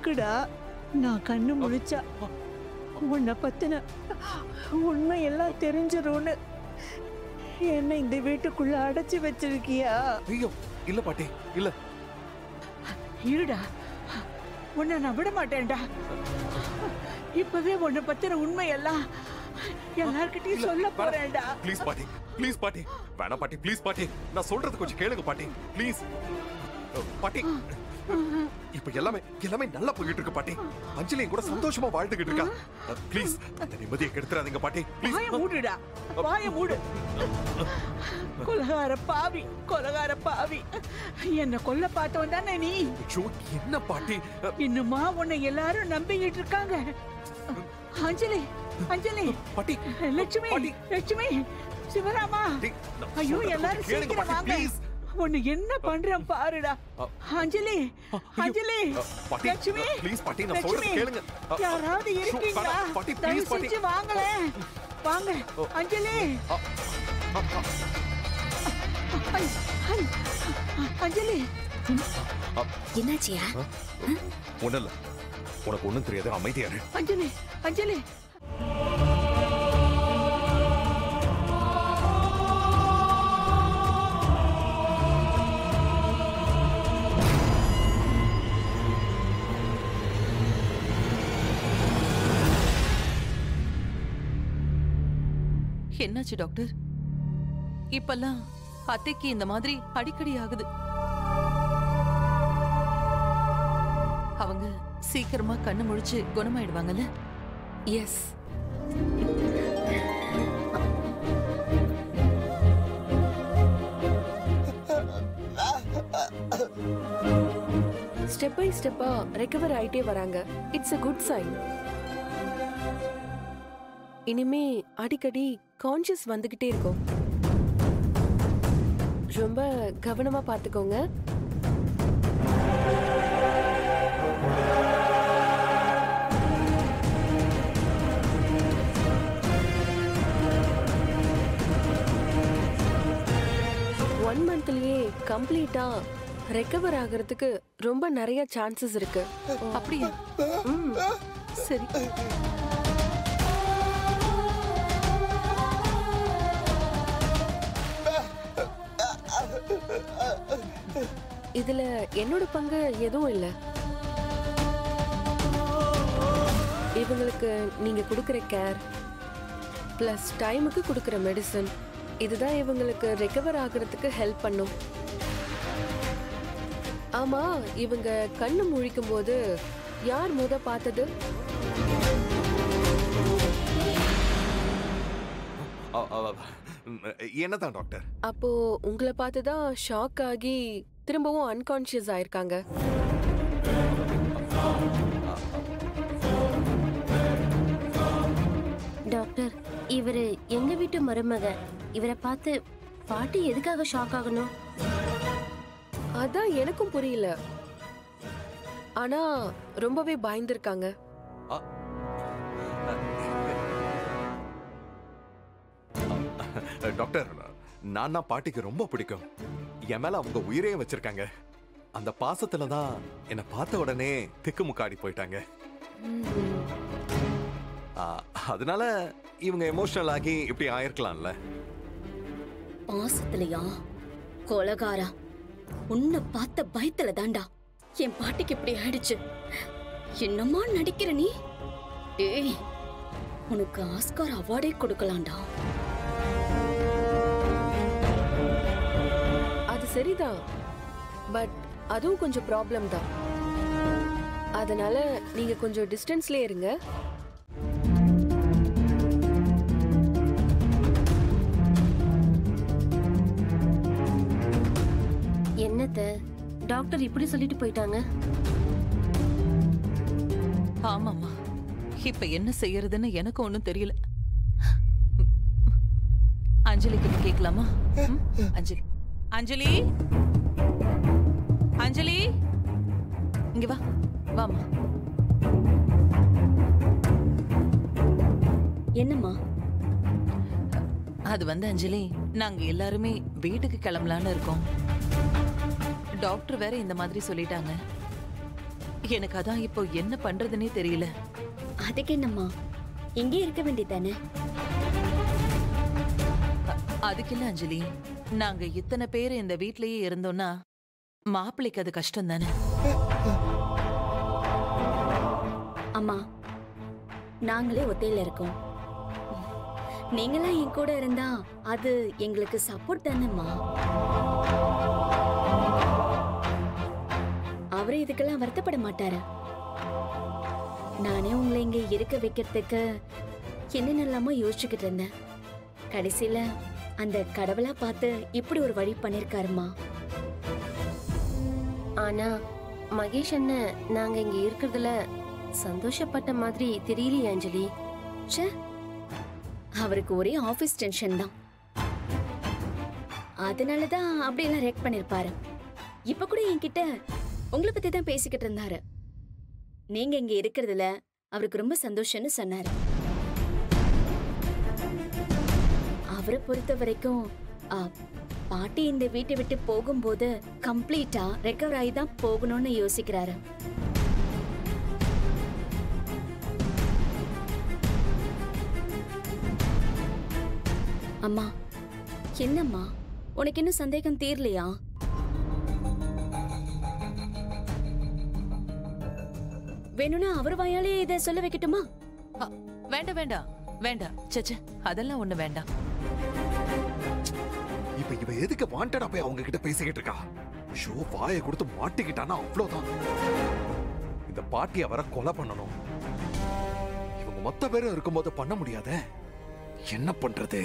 இருக்குடா. நான் கண்ணு முழிச்சா உன்னை பத்தின உண்மை எல்லாம் தெரிஞ்சிரும்னு என்ன இந்த வீட்டுக்குள்ள அடைச்சு வச்சிருக்கியா? ஐயோ இல்ல பாட்டி, இல்ல. இருடா, உன்னை நான் விட மாட்டேன்டா. இப்பவே உன்னை பத்தின உண்மை எல்லாம் எல்லார்கிட்டயும் சொல்ல போறேன்டா. ப்ளீஸ் பாட்டி, ப்ளீஸ் பாட்டி, வேணா பாட்டி, ப்ளீஸ் பாட்டி, நான் சொல்றது கொஞ்சம் கேளுங்க பாட்டி, ப்ளீஸ். பாட்டி, இப்ப எல்லாமே நல்லா போயிட்டு இருக்கு பாட்டி. அஞ்சலி கூட சந்தோஷமா வாழ்ந்துகிட்டு இருக்கா. ப்ளீஸ் அந்த நிம்மதியை கெடுத்துறாதீங்க பாட்டி, ப்ளீஸ். வாய மூடுடா, வாய மூடு. கொலகார பாவி, கொலகார பாவி, என்ன கொல்ல பார்த்தவன் தானே நீ? என்ன பாட்டி, இன்னுமா உன்னை எல்லாரும் நம்பிக்கிட்டு இருக்காங்க? அஞ்சலி, அஞ்சலி, பாட்டி, லட்சுமி, லட்சுமி, சிவராமா, ஐயோ எல்லாரும் சீக்கிரம் வாங்க. உன்னை என்ன பண்றேன் பாருடா. அஞ்சலி, அஞ்சலி, லட்சுமி, ப்ளீஸ் பாட்டி, நான் சொல்றது கேளுங்க. யாராவது இருக்கீங்களா? பாட்டி, ப்ளீஸ் பாட்டி, வாங்களே, வாங்க. அஞ்சலி, அஞ்சலி, என்னாச்சியா? ஒண்ணும் இல்ல, உனக்கு ஒண்ணும் தெரியாது, அமைதியா இரு. அஞ்சலி, அஞ்சலி. என்னாச்சு டாக்டர்? இப்பெல்லாம் அத்தைக்கு இந்த மாதிரி அடிக்கடி ஆகுது. அவங்க சீக்கிரமா கண்ணு முழிச்சு குணமாயிடுவாங்கல்ல? எஸ். ஸ்டெப் பை ஸ்டெப்பா ரெக்கவர் ஆயிட்டே வராங்க. It's a good sign. இனிமே அடிக்கடி கான்ஷியஸ் வந்துகிட்டே இருக்கும். ரொம்ப கவனமா பாத்துக்கோங்க. ஒன் மந்த்லயே கம்ப்ளீட்டா ரெக்கவர் ஆகிறதுக்கு ரொம்ப நிறைய சான்சஸ் இருக்கு. அப்படியா? சரி. இதுல என்னோட பங்கு எதுவும் இல்ல. இவங்களுக்கு நீங்க கொடுக்கிற கேர் பிளஸ் டைமுக்கு கொடுக்கிற மெடிசன் இதுதான் இவங்களுக்கு ரெக்கவர் ஆகிறதுக்கு ஹெல்ப் பண்ணும். ஆமா, இவங்க கண்ணு முழிக்கும் போது யார் முத பார்த்தது? என்னதான் டாக்டர்? அப்போ உங்களை பார்த்துதான் ஷாக் ஆகி திரும்பவும் அன்கான்ஷியஸ் ஆயிருக்காங்க. டாக்டர், இவரு எங்க வீட்டு மருமக. இவரை பார்த்து பாட்டி எதுக்காக ஷாக் ஆகணும்? அதான் எனக்கும் புரியல. ஆனா ரொம்பவே பயந்துருக்காங்க. டாக்டர், நான் பாட்டிக்கு ரொம்ப பிடிக்கும். என் மேல அவங்க உயிரையும் வச்சிருக்காங்க. அந்த பாசத்துல தான் என்னை பார்த்த உடனே திக்குமுக்காடி போயிட்டாங்க. அதனால இவங்க எமோஷனல் ஆகி இப்படி ஆயிருக்கலாம்ல. பாசத்துலயா? கொலகாரா, உன்னை பார்த்த பயத்துல தாண்டா என் பாட்டிக்கு இப்படி ஆயிடுச்சு. என்னமா நடிக்கிற நீ? ஏய், உனக்கு ஆஸ்கார் அவார்டே கொடுக்கலாம்டா. அது சரிதான், பட் அதுவும் கொஞ்சம் ப்ராப்ளம் தான். அதனால நீங்க கொஞ்சம் டிஸ்டன்ஸ்லயே இருங்க. என்னத்த டாக்டர் இப்படி சொல்லிட்டு போயிட்டாங்க? ஆமாமா, இப்ப என்ன செய்யறதுன்னு எனக்கு ஒண்ணும் தெரியல. அஞ்சலி கிட்ட கேட்கலாமா? அஞ்சலி, அஞ்சலி, அஞ்சலி, இங்க வா, வாமா. என்னம்மா? அது வந்து அஞ்சலி, நாங்க எல்லாருமே வீட்டுக்கு கிளம்பலான்னு இருக்கோம். டாக்டர் வேற இந்த மாதிரி சொல்லிட்டாங்க. எனக்கு அதான் இப்போ என்ன பண்றதுன்னே தெரியல. அதுக்கு என்னம்மா, இங்கே இருக்க வேண்டியதானே? அதுக்கு இல்ல அஞ்சலி, நாங்க இத்தனை பேர் இந்த வீட்லயே இருந்தோம்னா மாப்பிள்ளைக்கு அது கஷ்டம் தானே. அம்மா, நாங்களே ஒத்தையில இருக்கோம். நீங்களாம் என் கூட இருந்தா அது எங்களுக்கு சப்போர்ட் தானேம்மா. அவரு இதுக்கெல்லாம் வருத்தப்பட மாட்டாரு. நானே உங்களை இங்க இருக்க வைக்கிறதுக்கு என்னென்னலாமோ யோசிச்சுக்கிட்டு இருந்தேன். கடைசியில அந்த கடவுளா பார்த்து இப்படி ஒரு வழி பண்ணிருக்காருமா. ஆனா மகேஷ் அண்ணன் நாங்க இங்க இருக்கிறதுல சந்தோஷப்பட்ட மாதிரி தெரியலையே அஞ்சலி. ச்சே, அவருக்கு ஒரே ஆபீஸ் டென்ஷன் தான். அதனாலதான் அப்படியெல்லாம் ரியாக்ட் பண்ணிருப்பாரு. இப்ப கூட என்கிட்ட உங்களை பத்தி தான் பேசிக்கிட்டு இருந்தாரு. நீங்க இங்க இருக்கிறதுல அவருக்கு ரொம்ப சந்தோஷம்னு சொன்னாரு. அவரை பொறுத்த வரைக்கும் பாட்டி இந்த வீட்டை விட்டு போகும்போது கம்ப்ளீட்டா ரெக்கவர் ஆகி தான் போகணும்னு யோசிக்கிறாரு. அம்மா, என்னம்மா உனக்கு இன்னும் சந்தேகம் தீரலையா? வேணும்னா அவர் வாயாலே இதை சொல்ல வைக்கட்டுமா? வேண்டாம் வேண்டாம் வேண்டாம், சச்சே அதெல்லாம் ஒண்ணு வேண்டாம். இப்ப இவ எதுக்கு வாண்டடா போய் அவங்க கிட்ட பேசிக்கிட்டு இருக்கா? ஷோ வாயை கொடுத்து மாட்டிக்கிட்டானா அவ்வளவுதான். இந்த பாட்டியை வர கொலை பண்ணணும். இவங்க மொத்த பேரும் இருக்கும்போது பண்ண முடியாத. என்ன பண்றது?